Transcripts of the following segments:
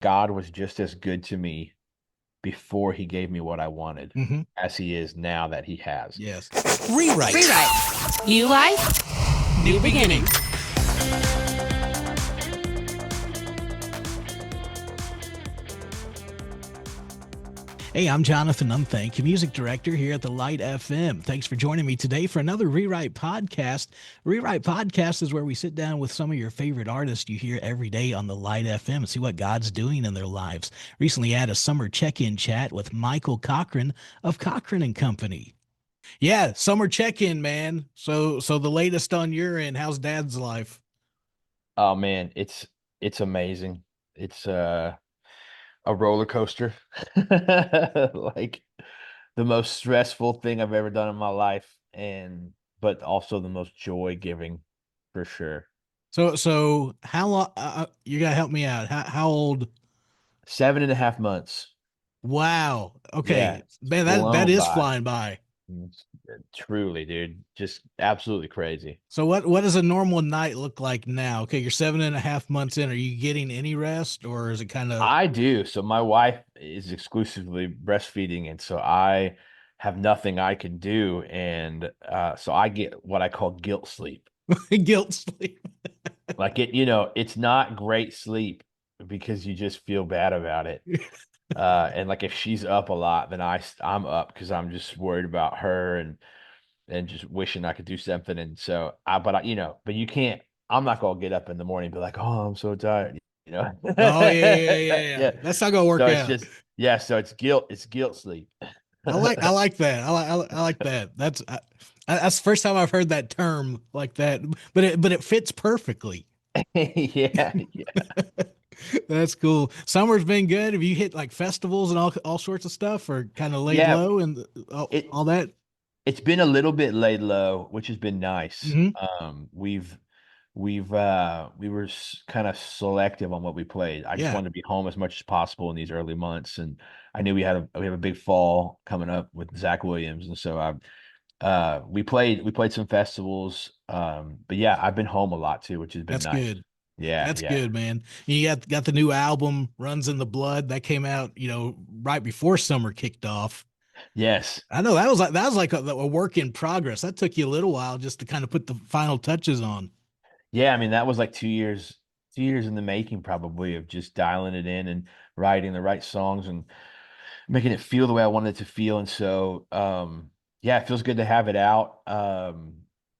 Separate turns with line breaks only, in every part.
God was just as good to me before he gave me what I wanted
Hmm.
as he is now that he has.
Yes. Rewrite.
Rewrite. New life, new beginnings.
Hey, I'm Jonathan Unthank, your music director here at the Light FM. Thanks for joining me today for another Rewrite podcast. Rewrite podcast is where we sit down with some of your favorite artists you hear every day on the Light FM and see what God's doing in their lives. Recently had a summer check-in chat with Michael Cochren of Cochren and Company. Yeah, summer check-in, man. So the latest on your end, how's Dad's life?
Oh man, it's amazing. It's a roller coaster. Like the most stressful thing I've ever done in my life, and but also the most joy giving for sure.
So how long? You gotta help me out. How old?
7.5 months.
Wow.
Yeah,
Okay,
it's
man, that
flown
is
by.
flying by.
It's truly, dude, just absolutely crazy.
So what does a normal night look like now? Okay, you're 7.5 months in. Are you getting any rest, or is it kind of
I do. So my wife is exclusively breastfeeding, and so I have nothing I can do, and so I get what I call guilt sleep.
guilt sleep?
Like it's not great sleep because you just feel bad about it. And like if she's up a lot, then I'm up because I'm just worried about her and just wishing I could do something. And so but you can't. I'm not gonna get up in the morning and be like, oh, I'm so tired. You know.
Oh yeah.
Yeah.
That's not gonna work
So it's
out.
just yeah. So it's guilt. It's guilt sleep.
I like that. I like that. That's the first time I've heard that term like that. But it fits perfectly.
Yeah. Yeah.
That's cool. Summer's been good. Have you hit like festivals and all sorts of stuff, or kind of laid
Yeah.
low and
It
all that?
it's been a little bit laid low, which has been nice.
Hmm.
We were kind of selective on what we played. I just
Yeah,
wanted to be home as much as possible in these early months, and I knew we have a big fall coming up with Zach Williams, and so we played some festivals. But yeah, I've been home a lot too, which has been
that's
nice.
good.
Yeah,
That's
yeah.
good, man. You got the new album, Runs in the Blood, that came out, right before summer kicked off.
Yes.
I know that was like a work in progress. That took you a little while just to kind of put the final touches on.
Yeah, I mean that was like 2 years in the making probably of just dialing it in and writing the right songs and making it feel the way I wanted it to feel. And so, yeah, it feels good to have it out.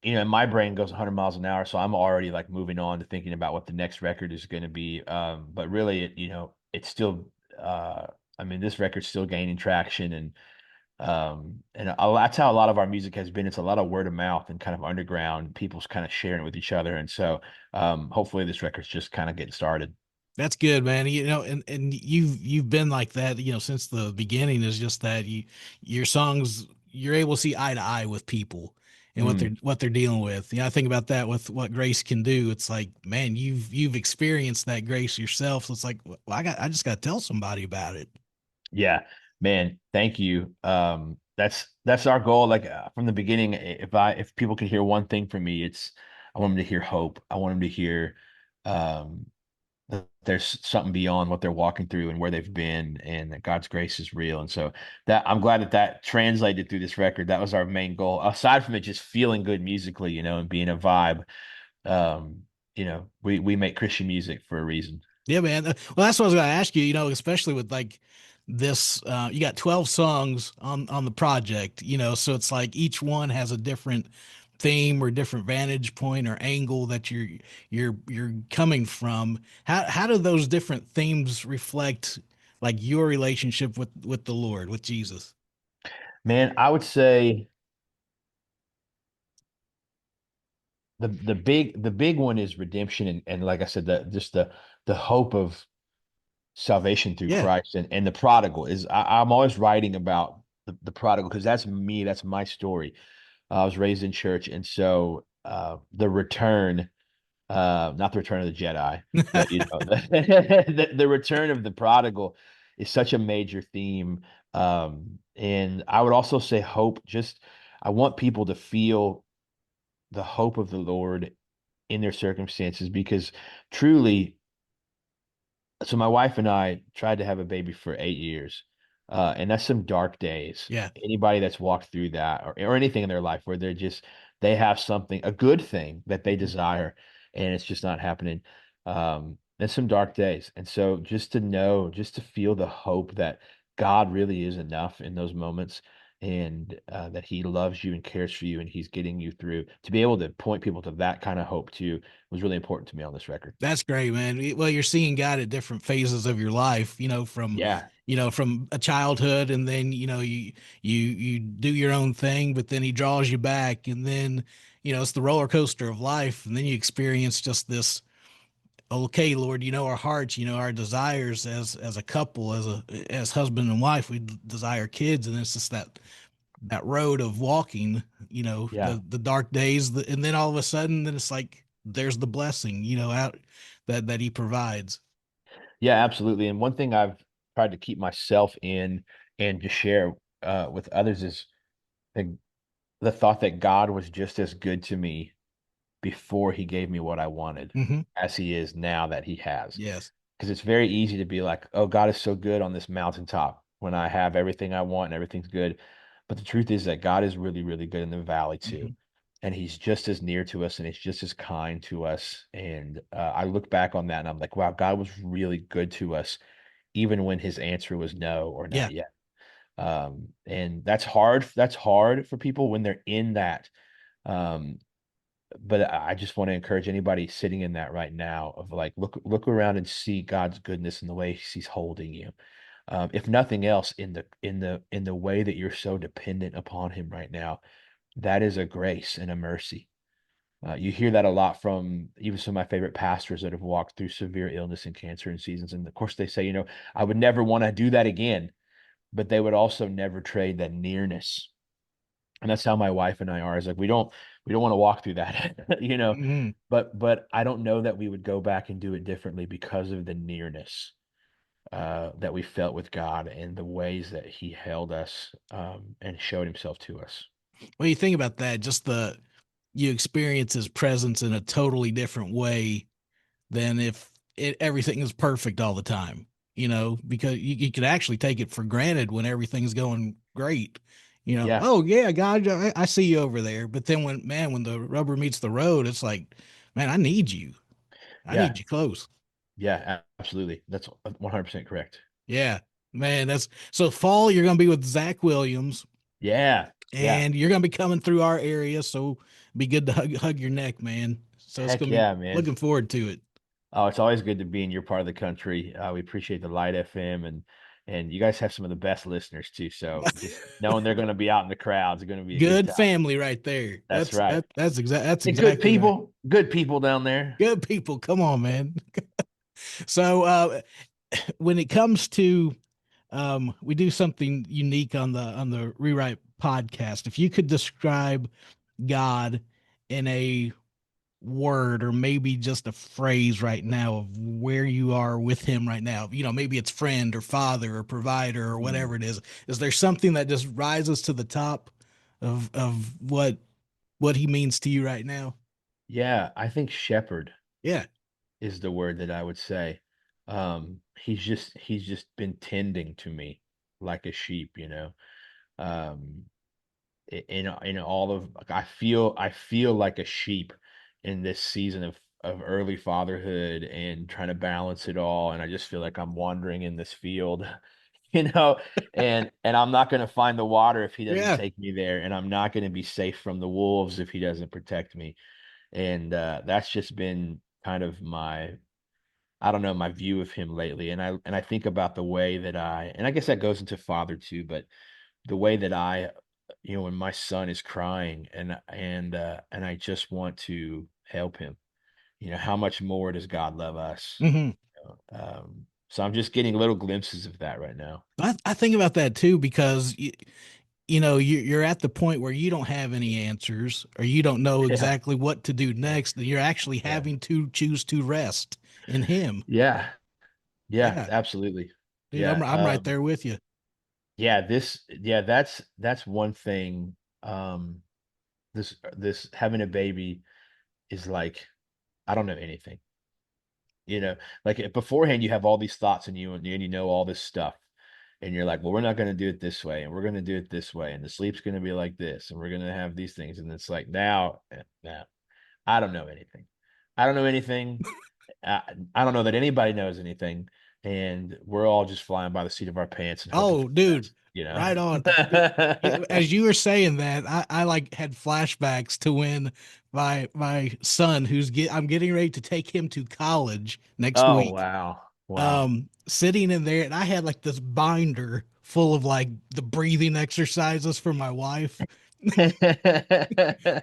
And my brain goes 100 miles an hour, so I'm already like moving on to thinking about what the next record is going to be. But really, it's still, I mean, this record's still gaining traction, and that's how a lot of our music has been. It's a lot of word of mouth and kind of underground, people's kind of sharing it with each other. And so, hopefully, this record's just kind of getting started.
That's good, man. And you've been like that, since the beginning. Is just that your songs, you're able to see eye to eye with people and
Mm.
what they're dealing with. I think about that with what grace can do. It's like, man, you've experienced that grace yourself. So it's like, well, I just got to tell somebody about it.
Yeah, man, thank you. That's our goal. Like from the beginning, if people can hear one thing from me, it's I want them to hear hope. I want them to hear um that there's something beyond what they're walking through and where they've been, and that God's grace is real. And so that I'm glad that translated through this record. That was our main goal. Aside from it just feeling good musically, and being a vibe. Um, we make Christian music for a reason.
Yeah, man. Well, that's what I was going to ask you. Especially with like this, you got 12 songs on the project. So it's like each one has a different theme or different vantage point or angle that you're coming from. How do those different themes reflect like your relationship with the Lord, with Jesus?
Man, I would say the big one is redemption and like I said, the hope of salvation through
Yeah.
Christ and the prodigal is I'm always writing about the prodigal because that's me, that's my story. I was raised in church, and so the return, not the return of the Jedi, but the return of the prodigal is such a major theme. And I would also say hope. Just I want people to feel the hope of the Lord in their circumstances because truly So my wife and I tried to have a baby for 8 years. And that's some dark days.
Yeah,
Anybody that's walked through that or anything in their life where they have something, a good thing that they
mhm.
desire, and it's just not happening. That's some dark days. And so just to know, just to feel the hope that God really is enough in those moments, and that he loves you and cares for you and he's getting you through, to be able to point people to that kind of hope too was really important to me on this record.
That's great, man. Well, you're seeing God at different phases of your life,
Yeah.
from a childhood, and then you do your own thing, but then he draws you back, and then it's the roller coaster of life, and then you experience just this. Okay, Lord, our hearts, our desires as a couple, as husband and wife, we desire kids, and it's just that road of walking,
Yeah.
the dark days, and then all of a sudden, then it's like there's the blessing, out that he provides.
Yeah, absolutely. And one thing I've tried to keep myself in and just share with others is the, the thought that God was just as good to me before he gave me what I wanted
Hmm.
as he is now that he has.
Yes.
Because it's very easy to be like, oh, God is so good on this mountaintop when I have everything I want and everything's good. But the truth is that God is really, really good in the valley too.
Hmm.
And he's just as near to us and he's just as kind to us. And I look back on that and I'm like, wow, God was really good to us, even when his answer was no or
Yeah.
not yet. And that's hard. That's hard for people when they're in that. Um, but I just want to encourage anybody sitting in that right now of like, look around and see God's goodness in the way he's holding you. If nothing else, in the way that you're so dependent upon him right now, that is a grace and a mercy. You hear that a lot from even some of my favorite pastors that have walked through severe illness and cancer and seasons. And of course, they say, I would never want to do that again, but they would also never trade that nearness. And that's how my wife and I are. Is like we don't want to walk through that,
Hmm.
But I don't know that we would go back and do it differently because of the nearness that we felt with God and the ways that He held us and showed Himself to us.
Well, you think about that, just you experience his presence in a totally different way than if everything is perfect all the time, because you could actually take it for granted when everything's going great.
Yeah,
Oh yeah, God, I see you over there. But then when the rubber meets the road, it's like, man, I need you. I need
yeah,
you close.
yeah, absolutely. That's 100% correct.
Yeah, man. That's so fall. You're gonna be with Zach Williams,
Yeah, yeah.
and you're gonna be coming through our area. So be good to hug your neck, man. So it's
Heck
gonna be
yeah, man.
looking forward to it.
Oh, it's always good to be in your part of the country. We appreciate the Light FM and you guys have some of the best listeners too. So just knowing they're going to be out in the crowds is going to be a good
Good
time.
family right there.
That's right.
That's
And good
exactly right.
people, good people down there.
Good people. Come on, man. So when it comes to we do something unique on the Rewrite podcast. If you could describe God in a word or maybe just a phrase right now of where you are with him right now, maybe it's friend or father or provider or
Hmm.
whatever it is there something that just rises to the top of what he means to you right now?
Yeah, I think shepherd
Yeah.
is the word that I would say. He's just been tending to me like a sheep. Um, in all of like, I feel like a sheep in this season of early fatherhood and trying to balance it all, and I just feel like I'm wandering in this field, you know, and I'm not going to find the water if he doesn't
Yeah.
take me there, and I'm not going to be safe from the wolves if he doesn't protect me. And that's just been kind of my, I don't know, my view of him lately. And I think about the way that and I guess that goes into father too, but the way that when my son is crying and I just want to help him, how much more does God love us?
Hmm.
So I'm just getting little glimpses of that right now.
I think about that too because you're at the point where you don't have any answers or you don't know
Yeah,
exactly what to do
yeah,
next. You're actually
yeah,
having to choose to rest in him.
yeah, yeah,
Yeah,
absolutely.
dude,
Yeah,
I'm right there with you.
yeah, that's one thing. This having a baby is like, I don't know anything. Like beforehand, you have all these thoughts and you know all this stuff. And you're like, well, we're not going to do it this way, and we're going to do it this way, and the sleep's going to be like this, and we're going to have these things. And it's like now, I don't know anything. I don't know anything. I, I don't know that anybody knows anything, and we're all just flying by the seat of our pants and hoping
Oh,
for the
dude,
best, you know?
right on. As you were saying that, I like had flashbacks to when my son, I'm getting ready to take him to college next
Oh,
week,
wow. Wow.
sitting in there, and I had like this binder full of like the breathing exercises for my wife.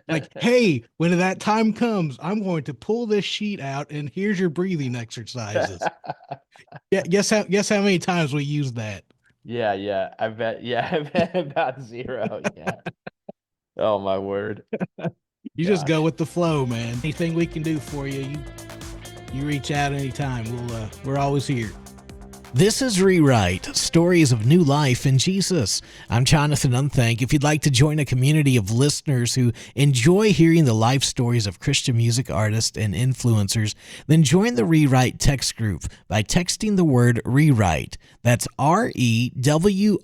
Like, hey, when that time comes, I'm going to pull this sheet out, and here's your breathing exercises. Yeah, guess how many times we used that.
Yeah, yeah. I bet. Yeah, I bet about zero. Yeah. Oh, my word.
You just go
Gosh.
with the flow, man. Anything we can do for you, you reach out anytime. We're always here. This is Rewrite, Stories of New Life in Jesus. I'm Jonathan Unthank. If you'd like to join a community of listeners who enjoy hearing the life stories of Christian music artists and influencers, then join the Rewrite text group by texting the word Rewrite. That's REWRITE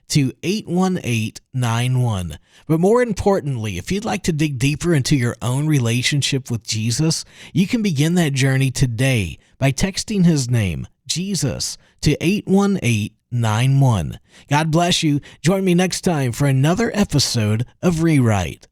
to 81891. But more importantly, if you'd like to dig deeper into your own relationship with Jesus, you can begin that journey today by texting his name, Jesus, to 81891. God bless you. Join me next time for another episode of Rewrite.